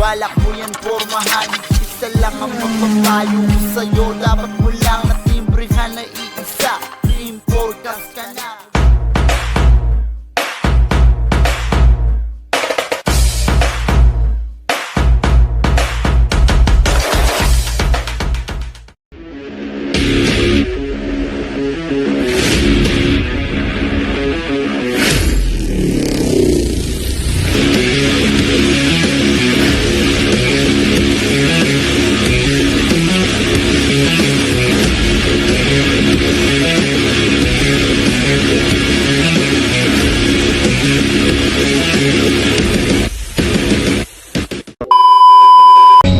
balak mo yan pormahan. Isa lang ang mapapayo ko sa'yo, dapat mo lang natimbrihan na iisa. Team Forecast ka na.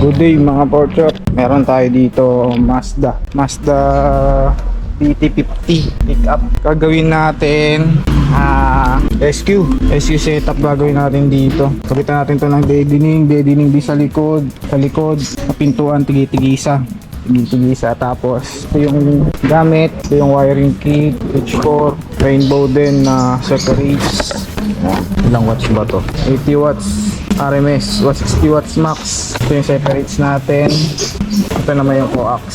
Good day mga porchop, meron tayo dito Mazda PT50 pickup. Gagawin natin SQ setup gagawin natin dito. Kapitan natin to ng deadening di sa likod, pintuan tigisa. Tapos ito yung gamit, ito yung wiring kit, H4, rainbow din na separates. Ilang watts ba to? 80 watts RMS, 60 watts max. Ito yung separates natin. Ito naman yung coax.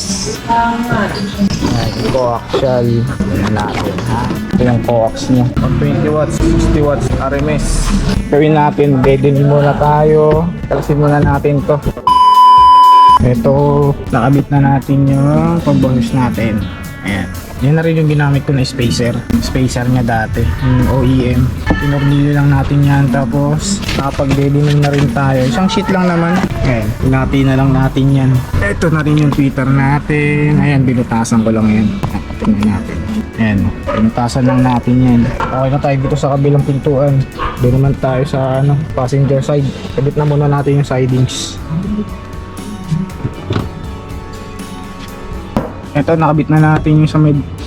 Yung coaxial natin, ha? Ito yung coax niya. 20 watts, 60 watts RMS. Gawin natin, deadening muna tayo. Kalasin muna natin to. Ito, nakabit na natin yung pag-bonus natin. Ayan. Yan na rin yung ginamit ko na spacer niya dati, yung OEM. Pinornilyo lang natin yan, tapos nakapag-deadening na rin tayo. Isang sheet lang naman. Ayan, pinati na lang natin yan. Ito na rin yung tweeter natin. Ayan, binutasan ko lang yan. Tingnan natin. Ayan, binutasan lang natin yan. Okay na tayo dito sa kabilang pintuan. Doon naman tayo sa passenger side. Kabit na muna natin yung sidings. Ito, nakabit na natin yung sa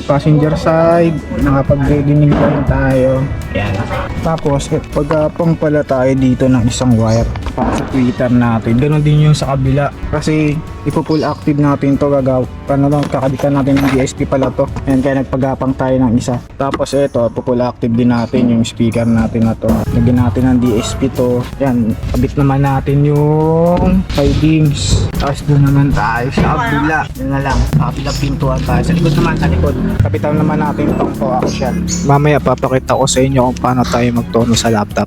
passenger side. Nakapag-deadening pa rin tayo. Ayan. Tapos, pagkapang pala tayo dito ng isang wire para sa tweeter natin. Ganon din yung sa kabila. Kasi, ipo-full active natin to. Kakabitan natin ng DSP pala to. Ayan, kaya nagpagapang tayo ng isa. Tapos, ito, ipo-full active din natin yung speaker natin na to. Lagyan natin ng DSP to. Ayan, kabit naman natin yung sidings. Tapos, doon naman tayo sa kabila. Doon na lang. Sa kabila pintuan tayo. Sa likod naman, sa likod. Kapitan naman natin itong coaxial. Mamaya papakita ko sa inyo kung paano tayo magtono sa laptop.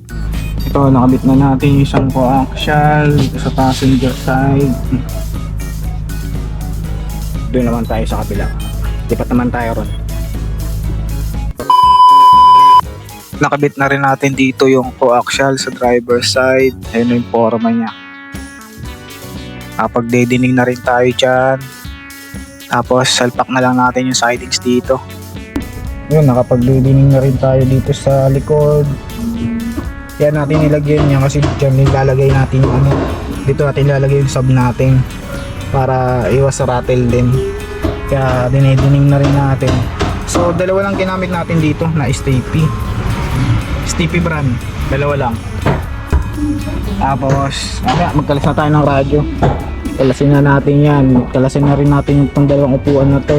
Ito, nakabit na natin yung isang coaxial dito sa passenger side. Doon naman tayo sa kabila. Lipat naman tayo ron. Nakabit na rin natin dito yung coaxial sa driver side. Ayun yung forma niya. Kapag-deadening na rin tayo dyan. Tapos salpak na lang natin yung sidings dito. Yun, nakapag-deadening na rin tayo dito sa likod. Yan natin nilagyan niya kasi dyan nilalagay natin yung dito natin nilalagay yung sub natin para iwas sa rattle din. Kaya dinedening na rin natin. So dalawa lang ginamit natin dito na Stiffy brand. Dalawa lang. Tapos magkalas na tayo ng radyo. Kalasin na natin yan. Kalasin na rin natin yung dalawang upuan na to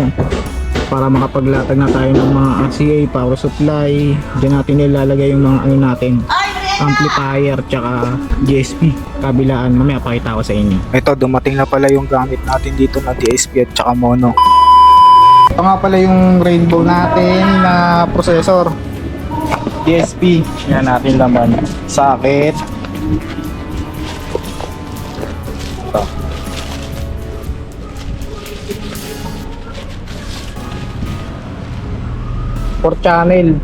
para makapaglatag na tayo ng mga RCA, power supply. Diyan natin nilalagay yung mga natin, amplifier tsaka GSP kabilaan. Mamaya pakita ko sa inyo. Ito, dumating na pala yung gamit natin dito na DSP at tsaka mono. Ito nga pala yung rainbow natin na processor DSP. Yan natin laman. Socket. Ito. 4 channel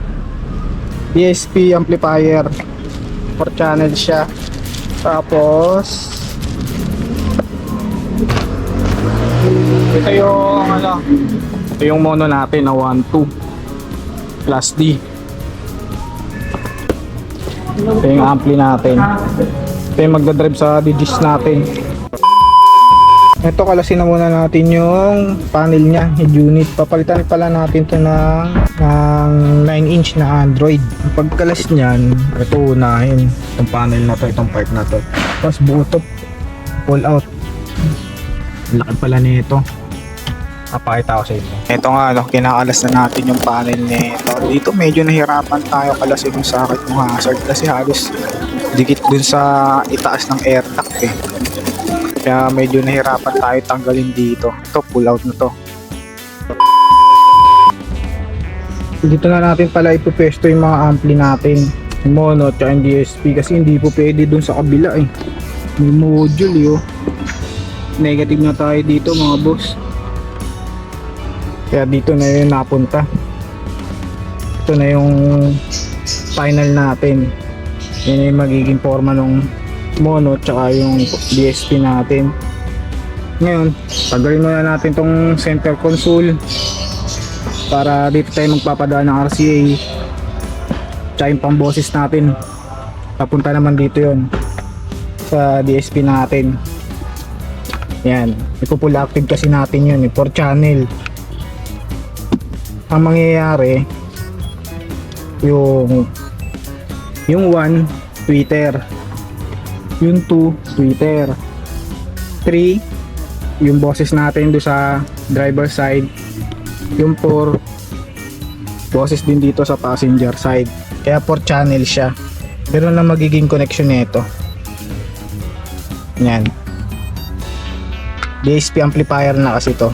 DSP amplifier, 4 channel siya. Tapos ito yung mono natin na 1.2 plus D. Ito yung ampli natin. Ito yung magdadrive sa digits natin. Ito, kalasin na muna natin yung panel nya, head unit. Papalitan pala natin ito ng 9-inch na Android. Pagkalas nyan, ito unahin itong panel na to, itong part na to. Tapos buo to, pull out. Laki pala nito. Papakita ko sa inyo. Ito nga, kinakalas na natin yung panel nito. Dito medyo nahirapan tayo kalasin yung socket ng hazard kasi halos dikit dun sa itaas ng air duct eh. Kaya medyo nahirapan tayo tanggalin dito. Ito, pull out na to. Dito na natin pala ipupesto yung mga ampli natin. Yung mono at yung DSP kasi hindi po pwede dun sa kabila eh. May module yun. Negative na tayo dito mga boss. Kaya dito na yun napunta. Ito na yung final natin. Yan yung magiging forma ng mono tsaka yung DSP natin. Ngayon, tanggalin muna natin tong center console para dito tayo magpapadaan ng RCA tsaka yung pamboses natin papunta naman dito yon sa DSP natin. Yan, ipo-full active kasi natin yun 4 channel. Ang mangyayari yung 1 tweeter, yung 2 tweeter, 3 yung boses natin do sa driver side, yung 4 boses din dito sa passenger side. Kaya 4 channel siya. Pero na magiging connection nito. Yan. DSP amplifier na kasi to.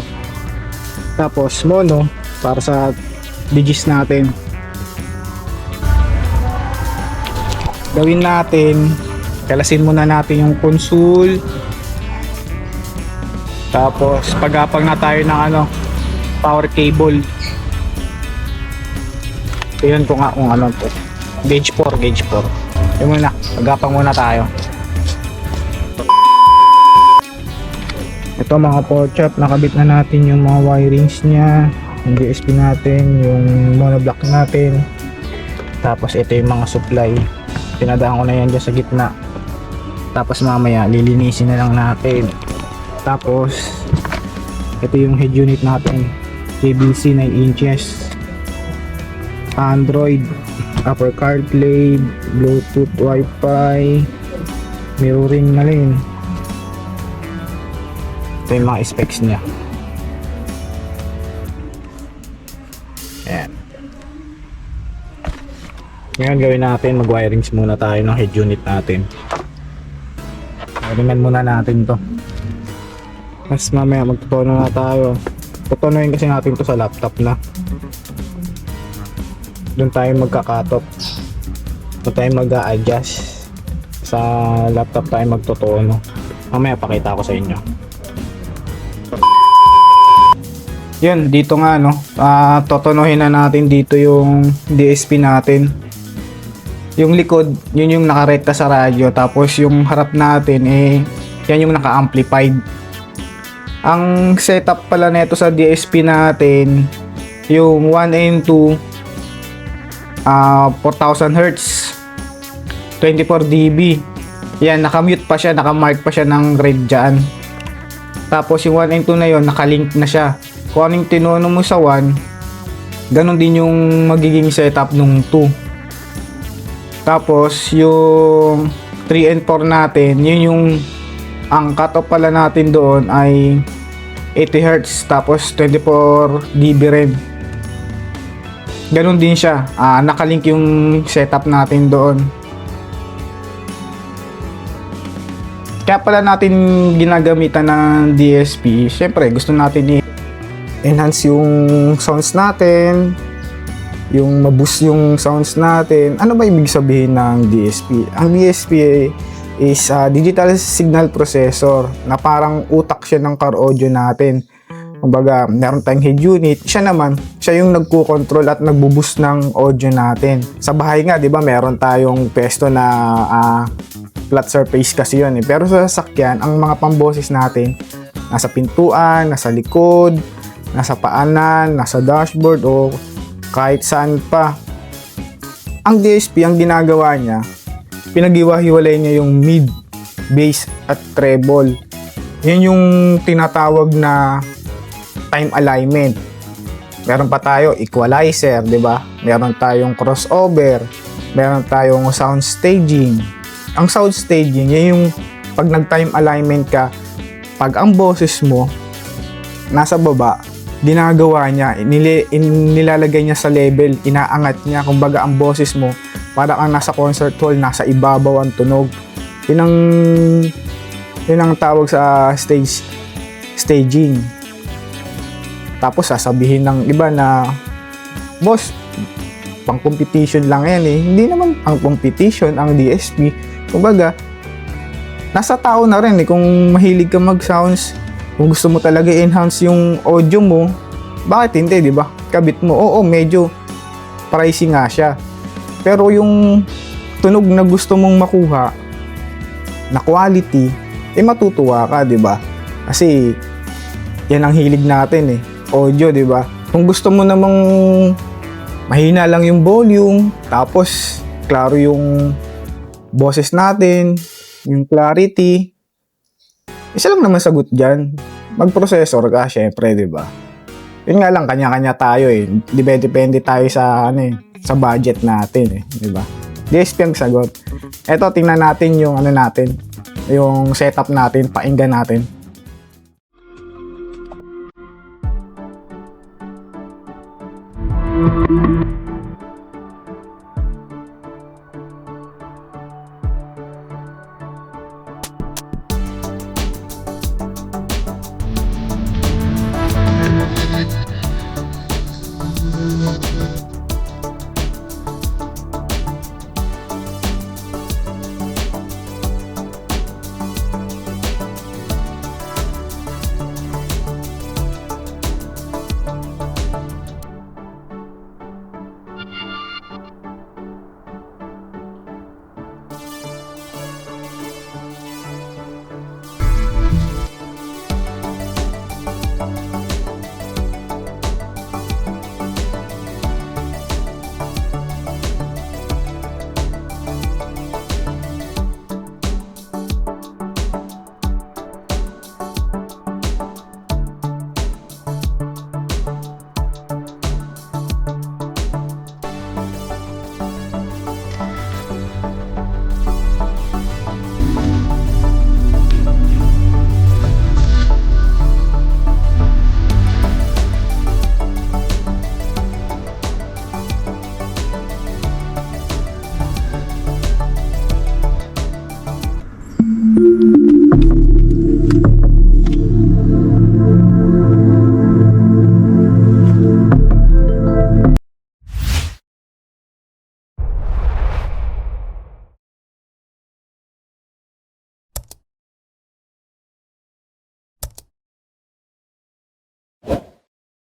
Tapos mono para sa digits natin. Gawin natin, kalasin muna natin yung console. Tapos pagapag na tayo ng power cable. Yun ko nga kung ano to. Gauge 4. Yun muna, pagapang muna tayo. Ito mga porchop, nakabit na natin yung mga wirings nya, yung DSP natin, yung monoblock natin. Tapos ito yung mga supply. Pinadaan ko na yan dyan sa gitna. Tapos mamaya lilinisin na lang natin. Tapos ito yung head unit natin, JBC 9 inches, Android, Apple CarPlay, Bluetooth, Wi-Fi, mirroring na rin. Ito yung mga specs niya. Ayan. Ngayon gawin natin, mag-wirings muna tayo ng head unit natin. Wiringan muna natin to. Mas mamaya magtutono na tayo. Tutonoin kasi natin to sa laptop na. Doon tayo magka-cut off. Doon tayo mag-a-adjust. Sa laptop tayo magtutono. Mamaya pakita ko sa inyo. Yun, dito nga totonohin na natin dito yung DSP natin. Yung likod, yun yung nakarekta sa radyo. Tapos yung harap natin yan yung naka-amplified. Ang setup pala nito sa DSP natin, yung 1 and 2 4000 Hz 24 dB. Yan, nakamute pa siya, nakamark pa siya ng red dyan. Tapos yung 1 and 2 na yun, nakalink na siya. Kung anong tinuno mo sa 1, ganun din yung magiging setup nung 2. Tapos yung 3 and 4 natin, yun yung ang cutoff pala natin doon ay 80 Hz tapos 24 dB rin. Ganun din siya. Nakalink yung setup natin doon. Kaya pala natin ginagamitan ng DSP. Syempre, gusto natin i-enhance yung sounds natin, yung ma-boost yung sounds natin. Ano ba ibig sabihin ng DSP? Ang DSP is digital signal processor na parang utak siya ng car audio natin. Kumbaga, meron tayong head unit, siya yung nagko-control at nagbo-boost ng audio natin. Sa bahay nga, 'di ba, meron tayong pesto na flat surface kasi 'yun. Pero sa sasakyan, ang mga pamboses natin nasa pintuan, nasa likod, nasa paanan, nasa dashboard o kahit saan pa. Ang DSP, ang ginagawa niya, pinag-iwa-hiwalay niya yung mid, bass at treble. Yan yung tinatawag na time alignment. Meron pa tayo equalizer, 'di ba? Meron tayong crossover, meron tayong sound staging. Ang sound staging, yan yung pag nag-time alignment ka, pag ang boses mo nasa baba, ginagawa niya, nilalagay niya sa level, inaangat niya, kumbaga ang boses mo para kang nasa concert hall, nasa ibabaw ang tunog. Yun ang Yun ang tawag sa staging. Tapos sasabihin ng iba na, boss, pang competition lang yan eh. Hindi naman pang competition ang DSP. Kumbaga, nasa tao na rin eh. Kung mahilig ka mag-sounds, kung gusto mo talaga i-enhance yung audio mo, bakit hindi, di ba? Kabit mo, oo, medyo pricey nga siya. Pero yung tunog na gusto mong makuha, na quality, matutuwa ka, di ba? Kasi, yan ang hilig natin eh. Audio, di ba? Kung gusto mo namang mahina lang yung volume, tapos klaro yung boses natin, yung clarity, isa lang naman sagot dyan. Mag-processor ka, syempre, di ba? Yun nga lang, kanya-kanya tayo eh. Depende tayo sa, sa budget natin eh, di ba? DSP ang sagot. Eto, tingnan natin yung yung setup natin, painggan natin.